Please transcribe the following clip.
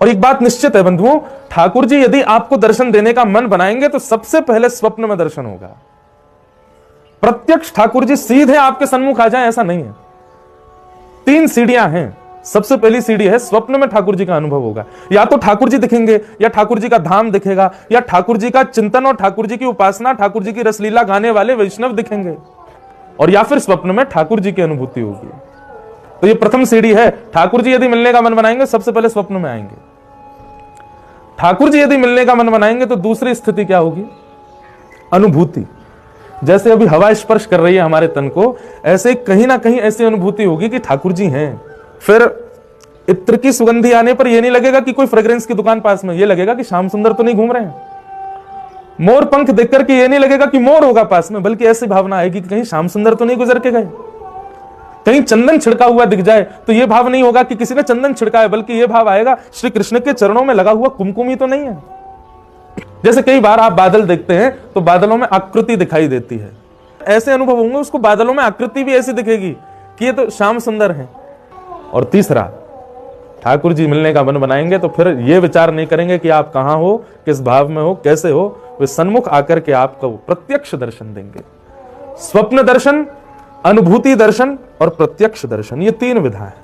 और एक बात निश्चित है बंधुओं, ठाकुर जी यदि आपको दर्शन देने का मन बनाएंगे तो सबसे पहले स्वप्न में दर्शन होगा। प्रत्यक्ष ठाकुर जी सीधे आपके सन्मुख आ जाए ऐसा नहीं है। 3 सीढ़ियां हैं। सबसे पहली सीढ़ी है स्वप्न में ठाकुर जी का अनुभव होगा। या तो ठाकुर जी दिखेंगे, या ठाकुर जी का धाम दिखेगा, या ठाकुर जी का चिंतन और ठाकुर जी की उपासना, ठाकुर जी की रसलीला गाने वाले वैष्णव दिखेंगे, और या फिर स्वप्न में ठाकुर जी की अनुभूति होगी। तो ये प्रथम सीढ़ी है। ठाकुर जी यदि मिलने का मन बनाएंगे सबसे पहले स्वप्न में आएंगे। ठाकुर जी यदि मिलने का मन बनाएंगे तो दूसरी स्थिति क्या होगी? अनुभूति। जैसे अभी हवा स्पर्श कर रही है हमारे तन को, ऐसे कहीं ना कहीं ऐसी अनुभूति होगी कि ठाकुर जी हैं। फिर इत्र की सुगंधी आने पर यह नहीं लगेगा कि कोई फ्रेग्रेंस की दुकान पास में, यह लगेगा कि श्याम सुंदर तो नहीं घूम रहे हैं। मोर पंख देख करके यह नहीं लगेगा कि मोर होगा पास में, बल्कि ऐसी भावना आएगी कि कहीं श्याम सुंदर तो नहीं गुजर के गए। कहीं चंदन छिड़का हुआ दिख जाए तो यह भाव नहीं होगा कि किसी ने चंदन छिड़का है, बल्कि यह भाव आएगा श्री कृष्ण के चरणों में लगा हुआ कुमकुम ही तो नहीं है। जैसे कई बार आप बादल देखते हैं तो बादलों में आकृति दिखाई देती है, ऐसे अनुभव होंगे उसको बादलों में आकृति भी ऐसी दिखेगी कि ये तो श्याम सुंदर है। और तीसरा, ठाकुर जी मिलने का मन बनाएंगे तो फिर ये विचार नहीं करेंगे कि आप कहां हो, किस भाव में हो, कैसे हो, वे सन्मुख आकर के आपको प्रत्यक्ष दर्शन देंगे। स्वप्न दर्शन, अनुभूति दर्शन और प्रत्यक्ष दर्शन, ये 3 विधा है।